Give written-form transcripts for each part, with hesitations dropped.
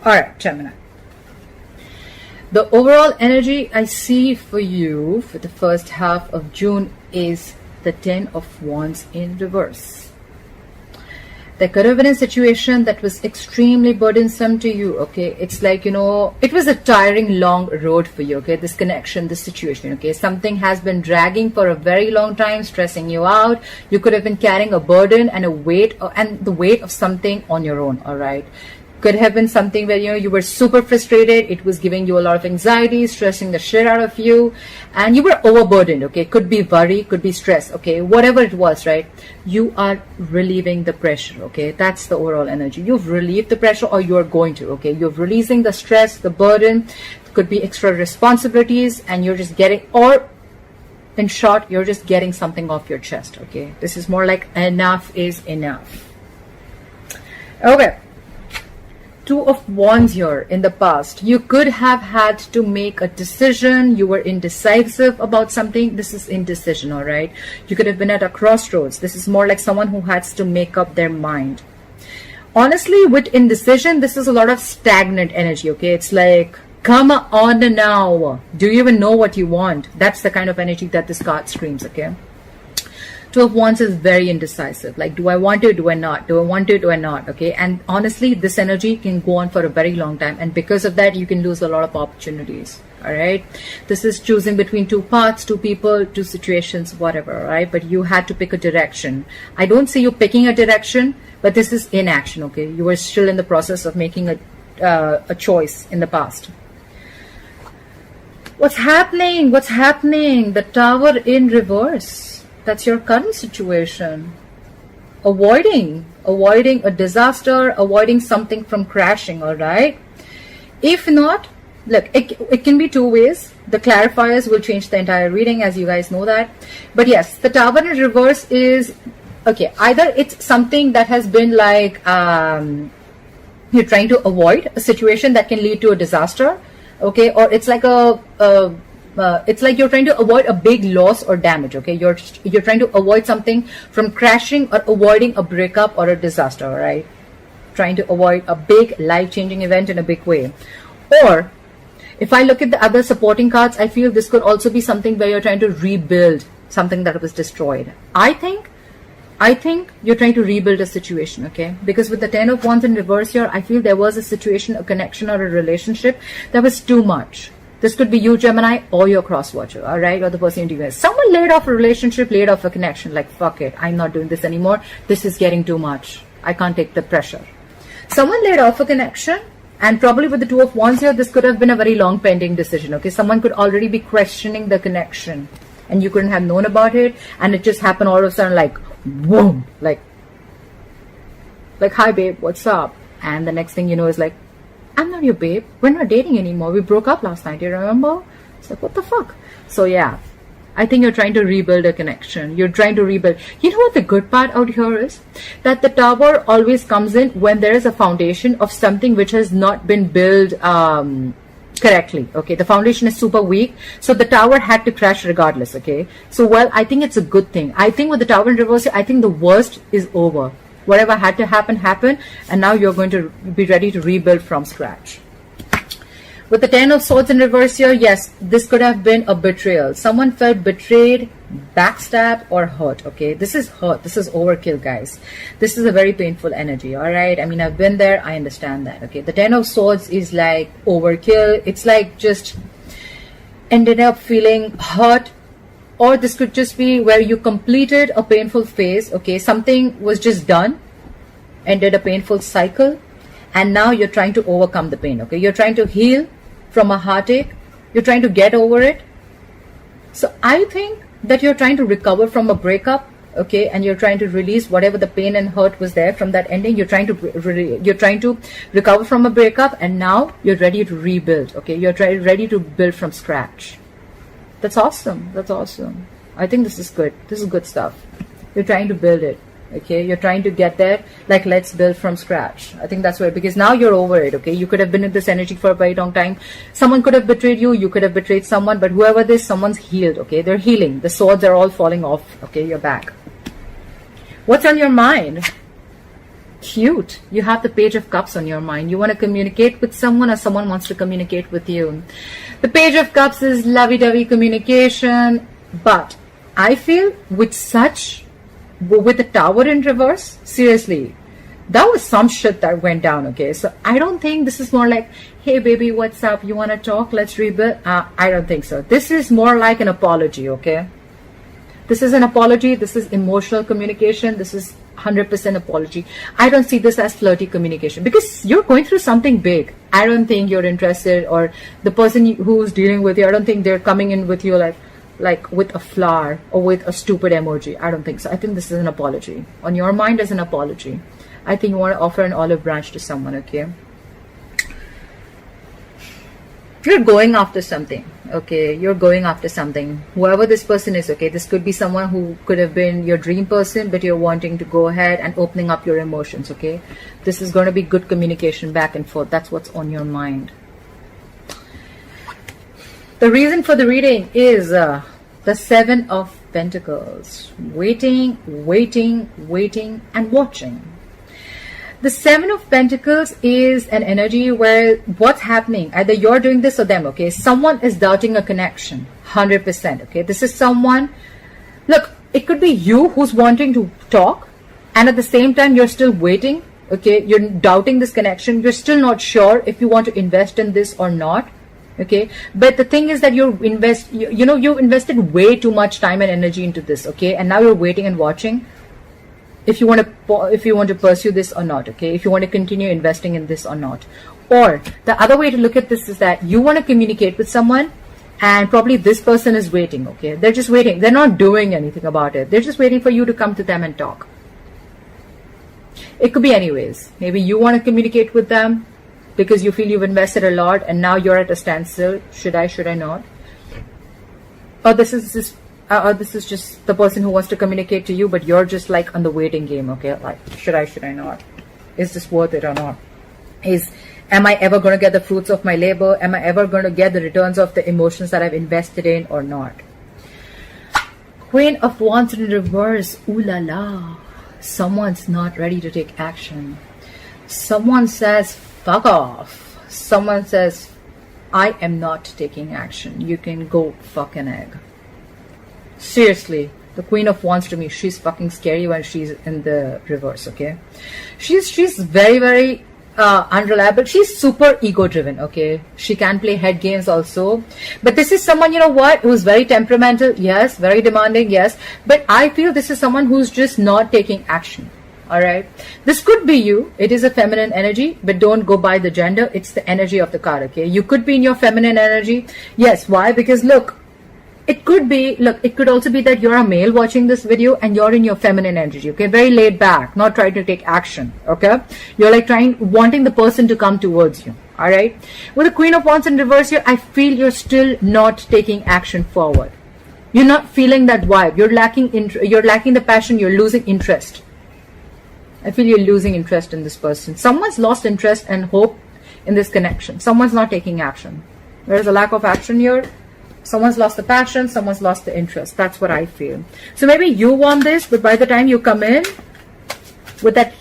All right, Gemini. The overall energy I see for you for the first half of June is the 10 of Wands in reverse. There could have been a situation that was extremely burdensome to you, okay? It's like, you know, it was a tiring, long road for you, okay? This connection, this situation, okay? Something has been dragging for a very long time, stressing you out. You could have been carrying a burden and a weight, and the weight of something on your own, all right? Could have been something where, you know, you were super frustrated. It was giving you a lot of anxiety, stressing the shit out of you, and you were overburdened, okay? Could be worry, could be stress, okay? Whatever it was, right? You are relieving the pressure, okay? That's the overall energy. You've relieved the pressure, or you're going to, okay? You're releasing the stress, the burden. Could be extra responsibilities, and you're just getting, or in short, you're just getting something off your chest, okay? This is more like enough is enough. Okay. Two of Wands here in the past. You could have had to make a decision. You were indecisive about something. This is indecision, all right? You could have been at a crossroads. This is more like someone who has to make up their mind. Honestly, with indecision, this is a lot of stagnant energy, okay? It's like, come on now. Do you even know what you want? That's the kind of energy that this card screams, okay? Two of Wands is very indecisive. Like, do I want to, do I not? Do I want to, do I not? Okay. And honestly, this energy can go on for a very long time. And because of that, you can lose a lot of opportunities. All right. This is choosing between two paths, two people, two situations, whatever. All right. But you had to pick a direction. I don't see you picking a direction, but this is inaction. Okay. You were still in the process of making a choice in the past. What's happening? What's happening? The Tower in reverse. That's your current situation. Avoiding a disaster, avoiding something from crashing, all right? If not, look, it can be two ways. The clarifiers will change the entire reading, as you guys know that. But yes, the Tower in reverse is, okay, either it's something that has been like, you're trying to avoid a situation that can lead to a disaster, okay? Or it's like it's like you're trying to avoid a big loss or damage, okay? You're trying to avoid something from crashing, or avoiding a breakup or a disaster, all right? Trying to avoid a big life-changing event in a big way. Or if I look at the other supporting cards, I feel this could also be something where you're trying to rebuild something that was destroyed. I think you're trying to rebuild a situation, okay? Because with the 10 of Wands in reverse here, I feel there was a situation, a connection, or a relationship that was too much. This could be you, Gemini, or your cross-watcher, all right? Or the person you're with. Someone laid off a relationship, laid off a connection. Like, fuck it, I'm not doing this anymore. This is getting too much. I can't take the pressure. Someone laid off a connection, and probably with the Two of Wands here, this could have been a very long pending decision, okay? Someone could already be questioning the connection, and you couldn't have known about it, and it just happened all of a sudden, like, boom, like, hi, babe, what's up? And the next thing you know is like, I'm not your babe. We're not dating anymore. We broke up last night. You remember? It's like, what the fuck? So yeah, I think you're trying to rebuild a connection. You're trying to rebuild. You know what the good part out here is? That the Tower always comes in when there is a foundation of something which has not been built correctly. Okay, the foundation is super weak. So the Tower had to crash regardless. Okay, so well, I think it's a good thing. I think with the Tower in reverse, I think the worst is over. Whatever had to happen, happened, and now you're going to be ready to rebuild from scratch. With the 10 of Swords in reverse here, yes, this could have been a betrayal. Someone felt betrayed, backstabbed, or hurt, okay? This is hurt. This is overkill, guys. This is a very painful energy, all right? I mean, I've been there. I understand that, okay? The 10 of Swords is like overkill. It's like just ended up feeling hurt. Or this could just be where you completed a painful phase, okay? Something was just done, ended a painful cycle, and now you're trying to overcome the pain, okay? You're trying to heal from a heartache. You're trying to get over it. So I think that you're trying to recover from a breakup, okay? And you're trying to release whatever the pain and hurt was there from that ending. You're trying to recover from a breakup, and now you're ready to rebuild, okay? You're ready to build from scratch. That's awesome. That's awesome. I think this is good. This is good stuff. You're trying to build it. Okay. You're trying to get there. Like, let's build from scratch. I think that's where, because now you're over it. Okay. You could have been in this energy for a very long time. Someone could have betrayed you. You could have betrayed someone, but whoever this, someone's healed. Okay. They're healing. The swords are all falling off. Okay. You're back. What's on your mind? Cute. You have the Page of Cups on your mind. You want to communicate with someone, or someone wants to communicate with you. The Page of Cups is lovey-dovey communication, but I feel with the Tower in reverse, seriously, that was some shit that went down, okay? So I don't think this is more like, hey baby, what's up? You want to talk? Let's rebuild. I don't think so. This is more like an apology, okay? This is an apology. This is emotional communication. This is 100% apology. I don't see this as flirty communication, because you're going through something big. I don't think you're interested, or the person who's dealing with you, I don't think they're coming in with you like with a flower or with a stupid emoji. I don't think so. I think this is an apology. On your mind as an apology. I think you want to offer an olive branch to someone, okay? You're going after something, okay? You're going after something. Whoever this person is, okay? This could be someone who could have been your dream person, but you're wanting to go ahead and opening up your emotions, okay? This is going to be good communication back and forth. That's what's on your mind. The reason for the reading is the Seven of Pentacles. Waiting, waiting, waiting, and watching. The Seven of Pentacles is an energy where what's happening, either you're doing this or them, okay? Someone is doubting a connection, 100%, okay? This is someone, look, it could be you who's wanting to talk, and at the same time, you're still waiting, okay? You're doubting this connection. You're still not sure if you want to invest in this or not, okay? But the thing is that you invested way too much time and energy into this, okay? And now you're waiting and watching. If you want to pursue this or not, okay? If you want to continue investing in this or not. Or the other way to look at this is that you want to communicate with someone, and probably this person is waiting, okay? They're just waiting. They're not doing anything about it. They're just waiting for you to come to them and talk. It could be anyways. Maybe you want to communicate with them because you feel you've invested a lot and now you're at a standstill. Should I not? Or this is just the person who wants to communicate to you, but you're just like on the waiting game, okay? Like, should I not? Is this worth it or not? Am I ever going to get the fruits of my labor? Am I ever going to get the returns of the emotions that I've invested in or not? Queen of Wands in reverse. Ooh la la. Someone's not ready to take action. Someone says, fuck off. Someone says, I am not taking action. You can go fuck an egg. Seriously, the Queen of Wands to me, she's fucking scary when she's in the reverse, okay? She's very, very unreliable. She's super ego driven, okay? She can play head games also. But this is someone, you know what, who's very temperamental, yes, very demanding, yes. But I feel this is someone who's just not taking action, all right? This could be you. It is a feminine energy, but don't go by the gender. It's the energy of the card, okay? You could be in your feminine energy. Yes, why? Because look, it could also be that you're a male watching this video and you're in your feminine energy, okay? Very laid back, not trying to take action, okay? You're like wanting the person to come towards you, all right? With the Queen of Wands in reverse here, I feel you're still not taking action forward. You're not feeling that vibe. You're lacking the passion. You're losing interest. I feel you're losing interest in this person. Someone's lost interest and hope in this connection. Someone's not taking action. There's a lack of action here. Someone's lost the passion, someone's lost the interest. That's what I feel. So maybe you want this, but by the time you come in with that,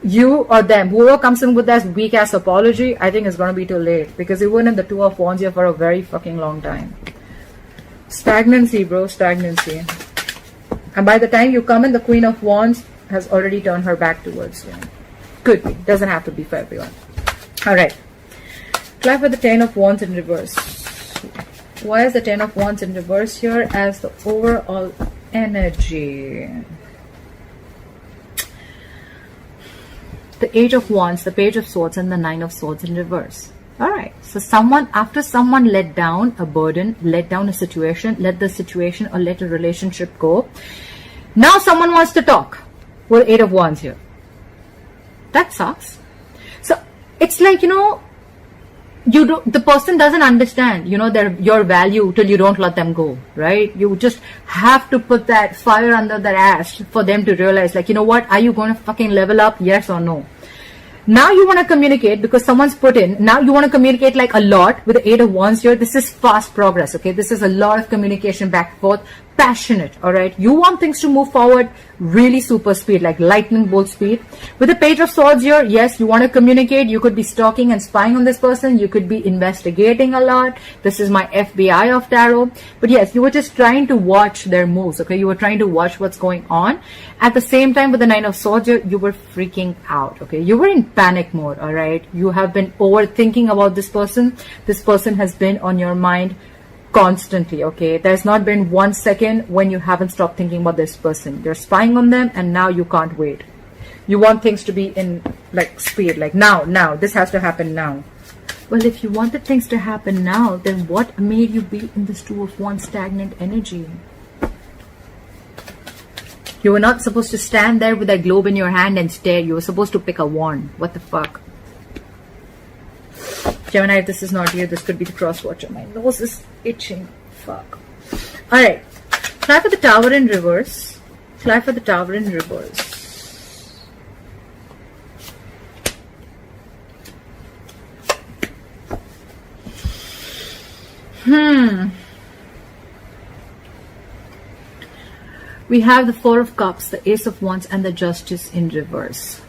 you or them, whoever comes in with that weak ass apology, I think it's going to be too late, because even in the Two of Wands here for a very fucking long time. Stagnancy, bro, stagnancy. And by the time you come in, the Queen of Wands has already turned her back towards you. Could be. Doesn't have to be for everyone. Alright. Clap with the Ten of Wands in reverse. Why is the Ten of Wands in reverse here as the overall energy? The Eight of Wands, the Page of Swords, and the Nine of Swords in reverse. Alright, so after someone let down a burden, let down a situation, let the situation or let a relationship go, now someone wants to talk with Eight of Wands here. That sucks. So it's like, the person doesn't understand, your value till you don't let them go, right? You just have to put that fire under their ass for them to realize, like, you know what, are you going to fucking level up? Yes or no? Now you want to communicate because someone's put in. Now you want to communicate like a lot with the Eight of Wands here. This is fast progress, okay? This is a lot of communication back and forth, passionate, all right? You want things to move forward really super speed, like lightning bolt speed. With the Page of Swords here, yes, you want to communicate. You could be stalking and spying on this person. You could be investigating a lot. This is my FBI of tarot. But yes, you were just trying to watch their moves, okay? You were trying to watch what's going on. At the same time, with the Nine of Swords here, you were freaking out, okay? You were in panic mode, all right? You have been overthinking about this person. This person has been on your mind constantly, okay? There's not been 1 second when you haven't stopped thinking about this person. You're spying on them, and now you can't wait. You want things to be in like speed, like now, this has to happen now. Well, if you wanted things to happen now, then what made you be in this Two of Wands stagnant energy? You were not supposed to stand there with that globe in your hand and stare. You were supposed to pick a wand. What the fuck? Gemini, if this is not you, this could be the cross watcher. My nose is itching. Fuck. Alright. Fly for the Tower in reverse. Fly for the Tower in reverse. We have the Four of Cups, the Ace of Wands, and the Justice in reverse.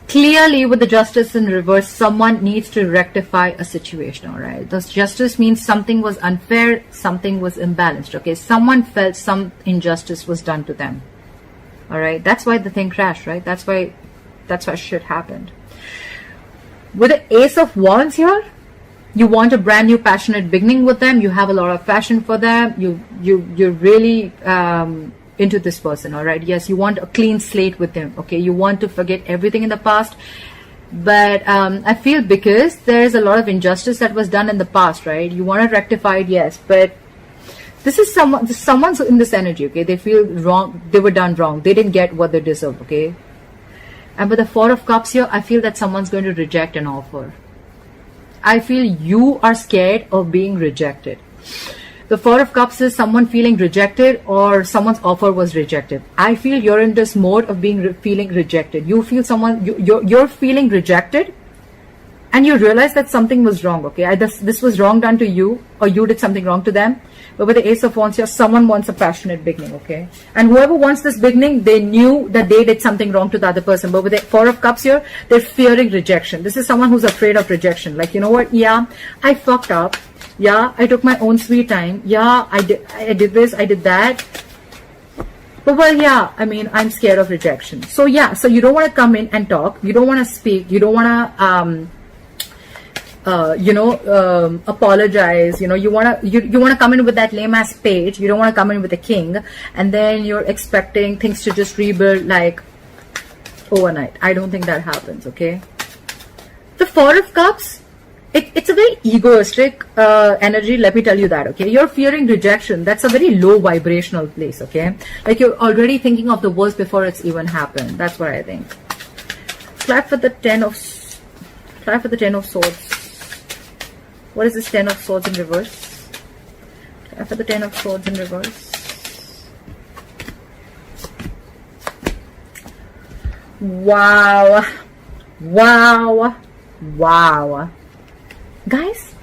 Clearly, with the Justice in reverse, someone needs to rectify a situation, all right? This justice means something was unfair, something was imbalanced, okay? Someone felt some injustice was done to them, all right? That's why the thing crashed, right? That's why shit happened. With the Ace of Wands here, you want a brand new passionate beginning with them. You have a lot of passion for them. You're really into this person, all right? Yes, you want a clean slate with them, okay? You want to forget everything in the past. But I feel because there's a lot of injustice that was done in the past, right? You want to rectify it, yes, but this is someone's in this energy, okay? They feel wrong, they were done wrong, they didn't get what they deserve, okay? And with the Four of Cups here, I feel that someone's going to reject an offer. I feel you are scared of being rejected. The Four of Cups is someone feeling rejected, or someone's offer was rejected. I feel you're in this mode of being feeling rejected. You feel you're feeling rejected, and you realize that something was wrong, okay? Either this was wrong done to you, or you did something wrong to them. But with the Ace of Wands here, someone wants a passionate beginning, okay? And whoever wants this beginning, they knew that they did something wrong to the other person. But with the Four of Cups here, they're fearing rejection. This is someone who's afraid of rejection. Like, you know what? Yeah, I fucked up. Yeah, I took my own sweet time. Yeah, I did this, I did that. But well, yeah, I mean, I'm scared of rejection. So yeah, so you don't want to come in and talk. You don't want to speak. You don't want to, apologize. You know, you want to come in with that lame ass page. You don't want to come in with a king, and then you're expecting things to just rebuild like overnight. I don't think that happens. Okay. The Four of Cups. It's a very egoistic energy, let me tell you that, okay? You're fearing rejection. That's a very low vibrational place, okay? Like you're already thinking of the worst before it's even happened. That's what I think. Fly for the Ten of Swords. What is this Ten of Swords in reverse? Fly for the Ten of Swords in reverse. Wow. Wow. Wow. Guys,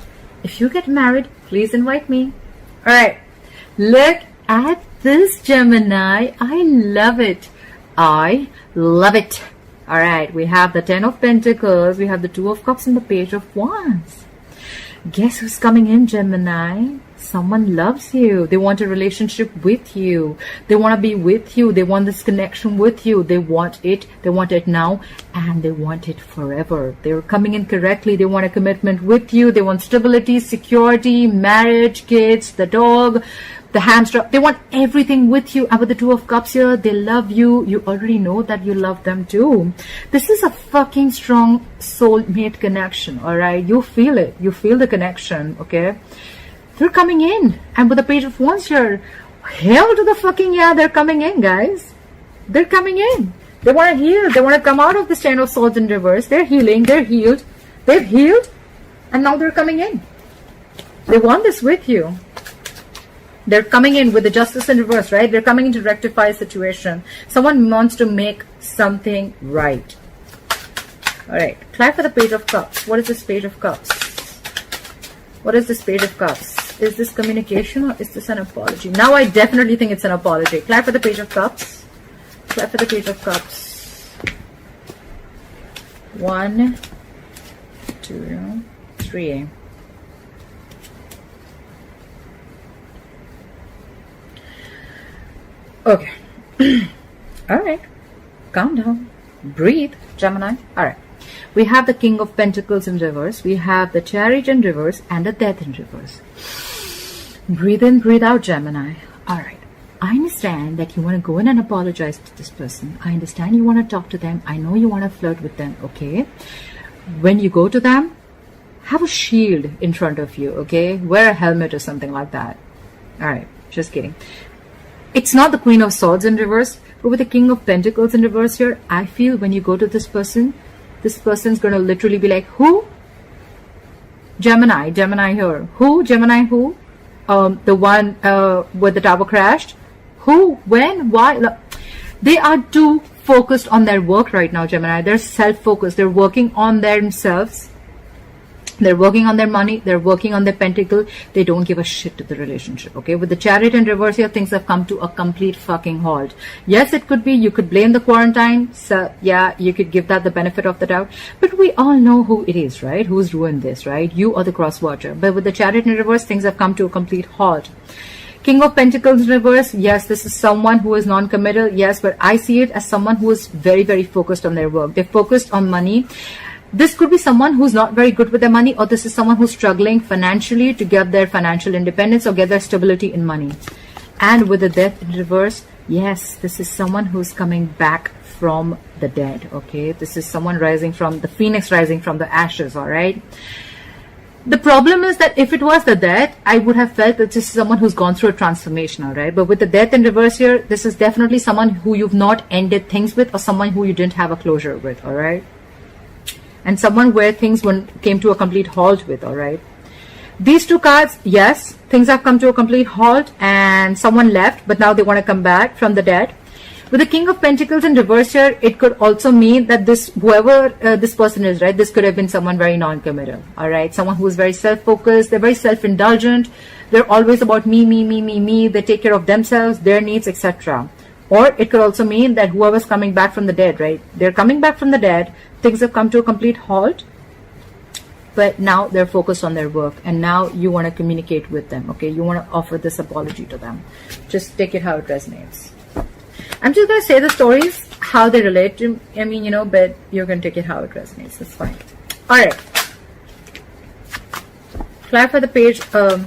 if you get married, please invite me. All right, look at this, Gemini. I love it. I love it. All right, we have the Ten of Pentacles, we have the Two of Cups, and the Page of Wands. Guess who's coming in, Gemini? Someone loves you. They want a relationship with you. They want to be with you. They want this connection with you. They want it. They want it now, and they want it forever. They're coming in correctly. They want a commitment with you. They want stability, security, marriage, kids, the dog, the hamster. They want everything with you. And with the Two of Cups here, they love you. You already know that you love them too. This is a fucking strong soulmate connection, all right? You feel it. You feel the connection, okay? They're coming in. And with the Page of Wands here, hell to the fucking yeah, they're coming in, guys. They're coming in. They want to heal. They want to come out of this Ten of Swords in reverse. They're healing. They're healed. They've healed. And now they're coming in. They want this with you. They're coming in with the Justice in reverse, right? They're coming in to rectify a situation. Someone wants to make something right. All right. Try for the Page of Cups. What is this Page of Cups? What is this Page of Cups? Is this communication or is this an apology? Now I definitely think it's an apology. Clap for the Page of Cups. Clap for the Page of Cups. 1, 2, 3. Okay. All right. Calm down. Breathe, Gemini. All right. We have the King of Pentacles in reverse. We have the Chariot in reverse and the Death in reverse. Breathe in, breathe out, Gemini. All right. I understand that you want to go in and apologize to this person. I understand you want to talk to them. I know you want to flirt with them, okay? When you go to them, have a shield in front of you, okay? Wear a helmet or something like that. All right. Just kidding. It's not the Queen of Swords in reverse, but with the King of Pentacles in reverse here, I feel when you go to this person's going to literally be like, who? Gemini here. Who? Gemini who? The one where the tower crashed? Who? When? Why? Look, they are too focused on their work right now, Gemini. They're self-focused. They're working on themselves. They're working on their money. They're working on their pentacle. They don't give a shit to the relationship, okay? With the Chariot in reverse here, things have come to a complete fucking halt. Yes, it could be. You could blame the quarantine. So, yeah, you could give that the benefit of the doubt. But we all know who it is, right? Who's ruined this, right? You or the cross watcher. But with the Chariot in reverse, things have come to a complete halt. King of Pentacles in reverse, yes, this is someone who is non-committal, yes, but I see it as someone who is very, very focused on their work. They're focused on money. This could be someone who's not very good with their money, or this is someone who's struggling financially to get their financial independence or get their stability in money. And with the Death in reverse, yes, this is someone who's coming back from the dead, okay? This is someone rising from the phoenix, rising from the ashes, all right? The problem is that if it was the Death, I would have felt that this is someone who's gone through a transformation, all right? But with the Death in reverse here, this is definitely someone who you've not ended things with, or someone who you didn't have a closure with, all right? And someone where things came to a complete halt with, all right? These two cards, yes, things have come to a complete halt and someone left, but now they want to come back from the dead. With the King of Pentacles in reverse here, it could also mean that whoever this person is, right, this could have been someone very non-committal, all right? Someone who is very self-focused, they're very self-indulgent, they're always about me, they take care of themselves, their needs, etc. Or it could also mean that whoever's coming back from the dead, right, they're coming back from the dead, things have come to a complete halt, but now they're focused on their work, and now you want to communicate with them, okay? You want to offer this apology to them. Just take it how it resonates. I'm just going to say the stories, how they relate to, I mean, you know, but you're going to take it how it resonates. That's fine. All right. Clarify the page, clarify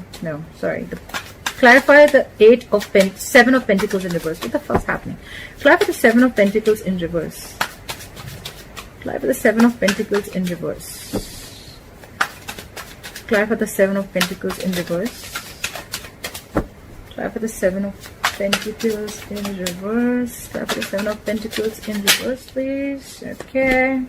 the 7 of Pentacles in reverse. What the fuck's happening? Clarify the 7 of Pentacles in reverse. Clarify the 7 of Pentacles in reverse. Clarify the 7 of Pentacles in reverse. Clarify the 7 of Pentacles in reverse. Clarify the 7 of Pentacles in reverse, please. Okay.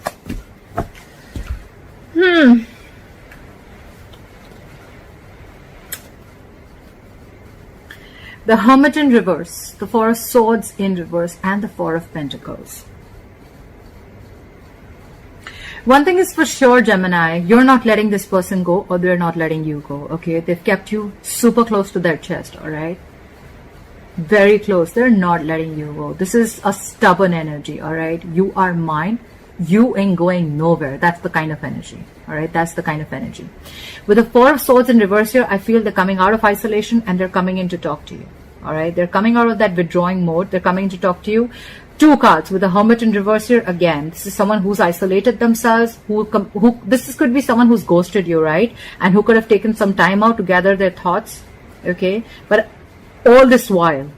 The Hermit in reverse, the 4 of Swords in reverse, and the 4 of Pentacles. One thing is for sure, Gemini, you're not letting this person go, or they're not letting you go, okay? They've kept you super close to their chest, all right? Very close. They're not letting you go. This is a stubborn energy, all right? You are mine. You ain't going nowhere. That's the kind of energy, all right? That's the kind of energy. With the 4 of Swords in reverse here, I feel they're coming out of isolation and they're coming in to talk to you, all right? They're coming out of that withdrawing mode. They're coming to talk to you. 2 cards with the Hermit in reverse here. Again, this is someone who's isolated themselves, this could be someone who's ghosted you, right? And who could have taken some time out to gather their thoughts, okay? But all this while,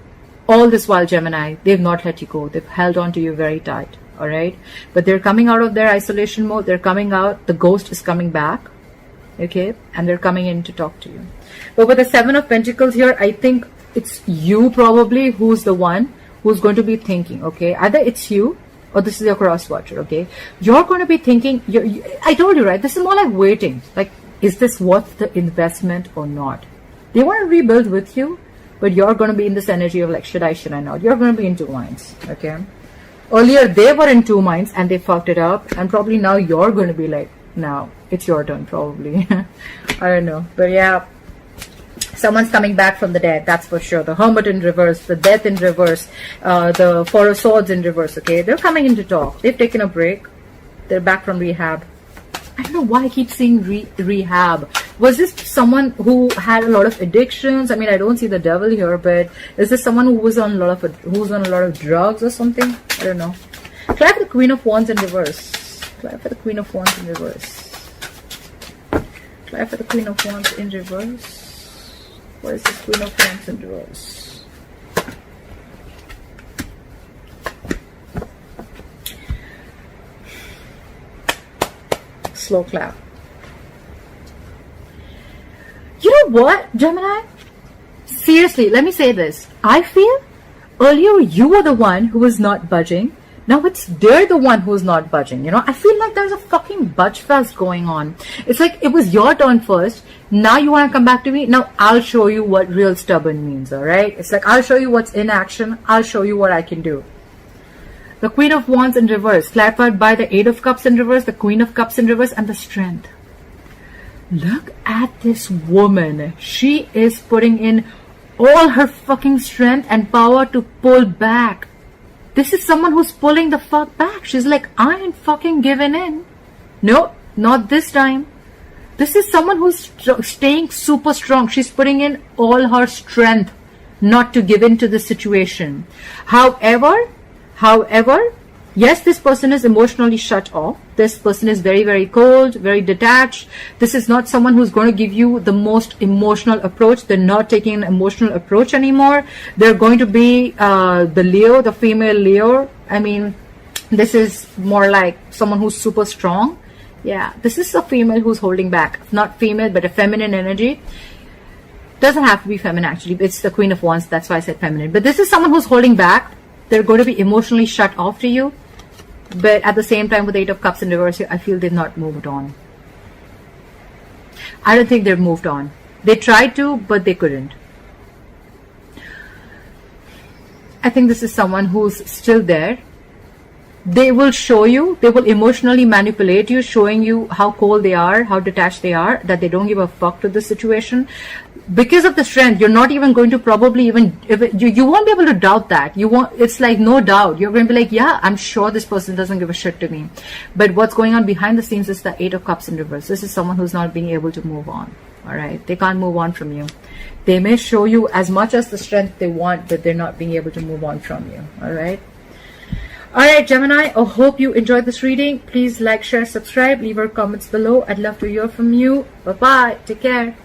Gemini, they've not let you go. They've held on to you very tight, all right? But they're coming out of their isolation mode. They're coming out. The ghost is coming back, okay? And they're coming in to talk to you. But with the 7 of Pentacles here, I think it's you probably who's the one who's going to be thinking, okay? Either it's you or this is your cross watcher, okay? You're going to be thinking, I told you, right? This is more like waiting. Like, is this worth the investment or not? They want to rebuild with you, but you're going to be in this energy of like, should I not? You're going to be in 2 minds, okay? Earlier, they were in 2 minds and they fucked it up. And probably now you're going to be like, now it's your turn, probably. I don't know. But yeah, Someone's coming back from the dead, that's for sure. The Hermit in reverse, the Death in reverse, the Four of Swords in reverse, okay? They're coming in to talk. They've taken a break. They're back from rehab. I don't know why I keep seeing rehab. Was this someone who had a lot of addictions? I mean, I don't see the devil here, but is this someone who was on a lot of drugs or something? I don't know. Try for the Queen of Wands in reverse. Try for the Queen of Wands in reverse. Try for the Queen of Wands in reverse. What is this Queen of Wands in reverse? Slow clap. You know what, Gemini? Seriously, let me say this. I feel earlier you were the one who was not budging. Now they're the one who's not budging. You know, I feel like there's a fucking budge fest going on. It's like it was your turn first. Now you want to come back to me. Now I'll show you what real stubborn means. All right. It's like I'll show you what's in action. I'll show you what I can do. The Queen of Wands in reverse, clarified by the Eight of Cups in reverse, the Queen of Cups in reverse, and the Strength. Look at this woman. She is putting in all her fucking strength and power to pull back. This is someone who's pulling the fuck back. She's like, I ain't fucking giving in. No, not this time. This is someone who's staying super strong. She's putting in all her strength not to give in to the situation. However, yes, this person is emotionally shut off. This person is very, very cold, very detached. This is not someone who's going to give you the most emotional approach. They're not taking an emotional approach anymore. They're going to be the Leo, the female Leo. I mean, this is more like someone who's super strong. Yeah, this is a female who's holding back. Not female, but a feminine energy. Doesn't have to be feminine, actually. It's the Queen of Wands. That's why I said feminine. But this is someone who's holding back. They're going to be emotionally shut off to you. But at the same time, with the Eight of Cups in reverse, I feel they've not moved on. I don't think they've moved on. They tried to, but they couldn't. I think this is someone who's still there. They will show you, they will emotionally manipulate you, showing you how cold they are, how detached they are, that they don't give a fuck to the situation. Because of the Strength, you're not even going to probably even, you won't be able to doubt that. It's like no doubt. You're going to be like, yeah, I'm sure this person doesn't give a shit to me. But what's going on behind the scenes is the Eight of Cups in reverse. This is someone who's not being able to move on. All right. They can't move on from you. They may show you as much as the strength they want, but they're not being able to move on from you. All right. Alright, Gemini, I hope you enjoyed this reading. Please like, share, subscribe, leave your comments below. I'd love to hear from you. Bye-bye. Take care.